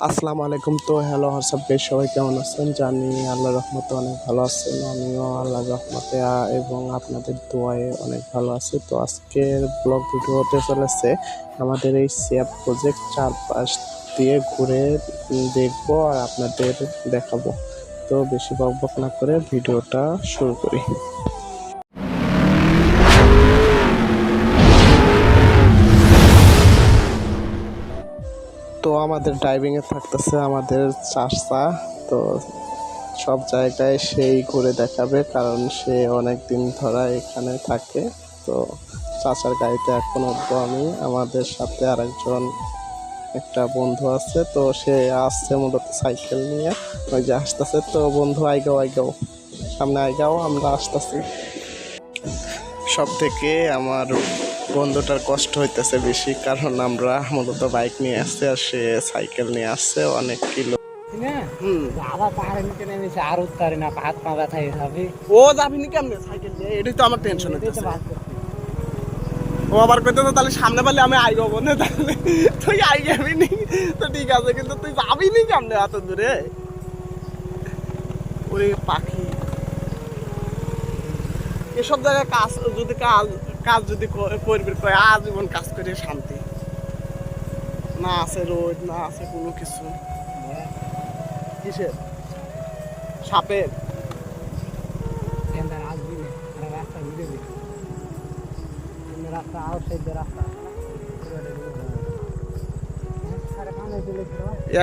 আসসালামু আলাইকুম। তো হ্যালো হোয়াটসঅ্যাপ বেশ, সবাই কেমন আছেন? জানি আল্লাহর রহমতে অনেক ভালো আছেন। আমিও আল্লাহর রহমতে এবং আপনাদের দোয়ায় অনেক ভালো আছি। তো আজকের ব্লগ ভিডিও হতে চলেছে আমাদের এই সেভ প্রজেক্ট চারপাশ দিয়ে ঘুরে দেখবো আর আপনাদের দেখাবো। তো বেশি বকবক না করে ভিডিওটা শুরু করি। তো আমাদের ড্রাইভিংয়ে থাকতেছে আমাদের চাচা। তো সব জায়গায় সেই ঘুরে দেখাবে, কারণ সে অনেক দিন ধরে এখানে থাকে। তো চাচার গাড়িতে এখন উঠবো আমি, আমাদের সাথে আরেকজন একটা বন্ধু আছে। তো সে আসছে মূলত সাইকেল নিয়ে, ওই যে আসতেছে। তো বন্ধু আইগাও আইগাও, সামনে আইগাও, আমরা আসতেছি। সব থেকে আমার বন্ধুটার কষ্ট হইতেছে বেশি, কারণ আমরা মূলত বাইক নিয়ে আসছি আর সে সাইকেল নিয়ে আসছে অনেক কিলো। ও যাবি নি কেমনে সাইকেল নিয়ে, এটাই তো আমার টেনশন হইতেছে। ও আবার কইতেছে তাহলে সামনে পারলে আমি আই যাবো না, তাহলে তুই আই যাবি নি তো ঠিক আছে, কিন্তু তুই যাবি নি কেমনে এত দূরে? ওরে পাখি, এসব জায়গায় কাজ যদি কাজ যদি করবি, আজীবন কাজ করে শান্তি না আছে, রোদ না আছে কোনো কিছু। কিসের সাপের?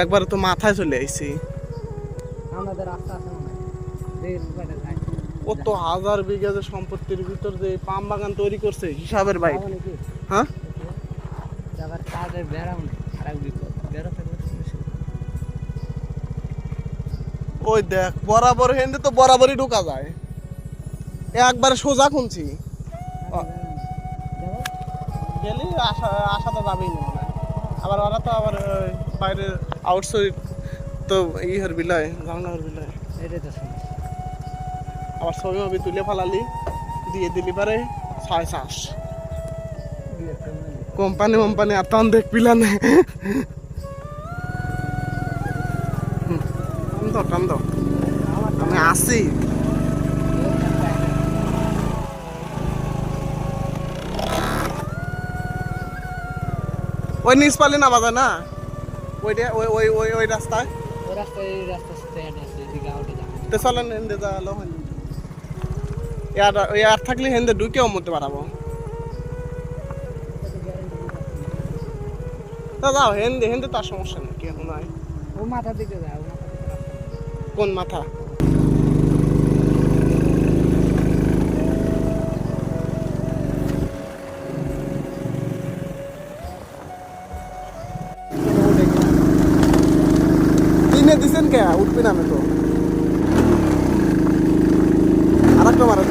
একবার তো মাথায় চলে আইছি। ও তো 1000 বিঘা যে সম্পত্তির ভিতর যে পাম বাগান তৈরি করছে, হিসাবের বাইরে। হ্যাঁ, ওই দেখ বরাবর হেন্দে তো বরাবরই ঢোকা যায়, একবারে সোজা খুঁজছি গেলি আসা তো যাবেই না। আবার ওরা তো আবার বাইরে আউটসাইড তো ইহার বিলায়, জানার বিলায় আবার ছবি মবি তুলে ফালালি দিয়ে দিলি পারে 6 চাষ কোম্পানি আর তখন দেখবিলা না। টান দাও, আমি আসি। ওই নিচ পালি না বাজা না, ওইটা ওই ওই ওই ওই রাস্তায় তো চলেন হেন্দে যা লো। ইয়ার থাকলে হেন্দে ঢুকেও মরতে পারাবো। তা যাও হেন্দে হেন্দে, তার সমস্যা নেই, কেন নাই। ও মাথা দিকে যায়, কোন মাথা? দিনে দিছেন কে উঠবি না, আমি তো আর একটা মারা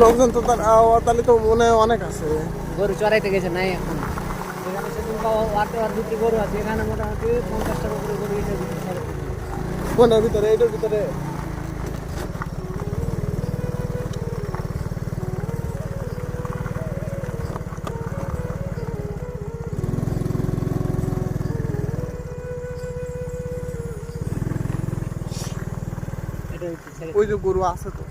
লোকজন তো তাহলে তো মনে অনেক আছে। গরু চড়াইতে গেছে নাই এখন, এখানে সেদিন দুটি গরু আছে, এখানে মোটামুটি 50 টাকা করে গরু। কোনের ভিতরে? এইটার ভিতরে ওই যে গরু আছে তো,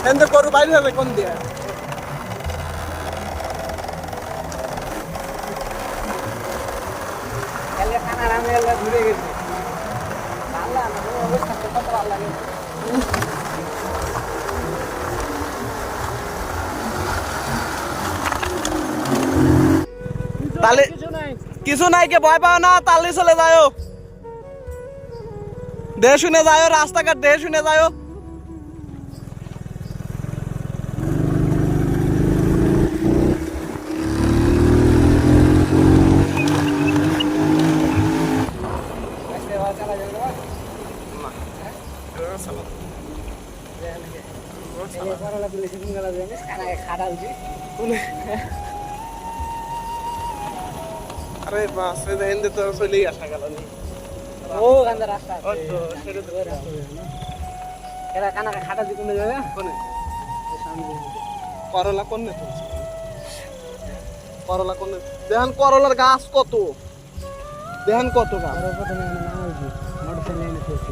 এখানে গরু বাইরে হবে কোন দিয়ে? ঘুরে গেছে অবস্থা কত ভালো লাগে। তাহলে কিছু নাই, কে ভয় পাও না, তাহলে চলে যাও, দেখে শুনে যাও, রাস্তাঘাট দেখে শুনে যাও। আরে বাস এনে তো চলেই আসা গেল নি ও গান্দা রাস্তা ওই তো সেটা তো এরা কানা খাটা দি কোনে যাবে কোনে সামনে করলা কোনে তুলছে করলা কোনে দেখেন করলার গাছ কত দেখেন কত গাছ আর প্রথমে আমি নামাইছি মোটরসাইকেল এনে করছি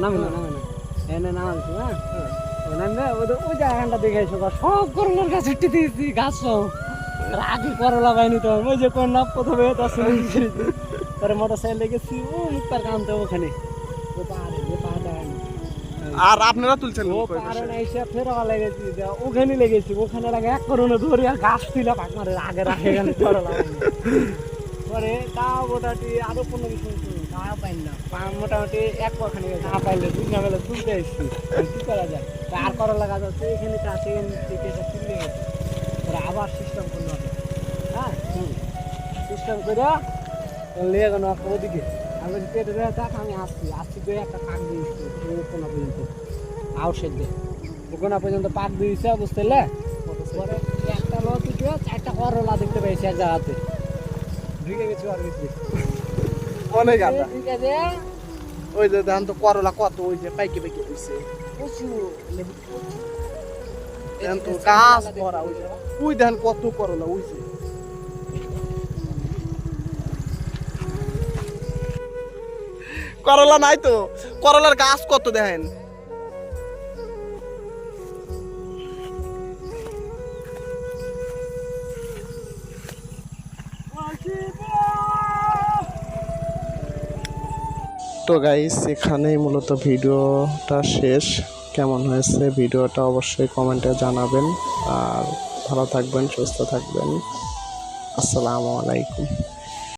নামে না এনে নামাইছি হ্যাঁ নামবে ওই জায়গাটা দেখে এসো সব করলার গাছ উঠে দিয়েছি গাছ সব আগে করলা পাইনি তো ওই যে কোন না প্রথমে পরে মোটরসাইকেল লেগেছি ও মুক্তার কামতে ওখানে ও পাহাড়ে যে পাহাড়টা আর আপনারা তুলছেন ও পাহাড়ে না এসে ফেরা লেগেছি ওখানে লেগেছি ওখানে লাগে এক করোনা ধরে গাছ তুলে পাক মারে আগে রাখে গেলে করলা পরে তাও মোটামুটি আরো 15-20 মিনিট তা পাইন না মোটামুটি এক পখানে তা পাইলে দুই না বেলা তুলতে এসছি কি করা যায় আর করলা গাছ আছে এখানে চাষে থেকে তুলে গেছে ওরা আবার সিস্টেম করলো হ্যাঁ সিস্টেম করে নিয়ে গেল ওদিকে আমি পেটে দেখ আমি আসছি করে একটা পাক দিয়েছি কোনা পর্যন্ত আউটসাইড দিয়ে কোনা পর্যন্ত পাক দিয়েছে বুঝতে পারলে পরে একটা লতি দিয়ে 4টা করলা দেখতে পেয়েছি এক জায়গাতে ঢুকে গেছি আর ভিতরে অনেক গাছ ঠিক আছে ওই যে দেখেন তো করলা কত ওই যে পাইকে পাইকে হইছে প্রচুর দেখেন তো গাছ ভরা ওই দেখেন কত করলা ওই যে করলা নাই তো করলার গাছ কত দেখেন তো গাইস এখানেই মূলত ভিডিওটা শেষ কেমন হয়েছে ভিডিওটা অবশ্যই কমেন্টে জানাবেন আর ভালো থাকবেন সুস্থ থাকবেন আসসালামু আলাইকুম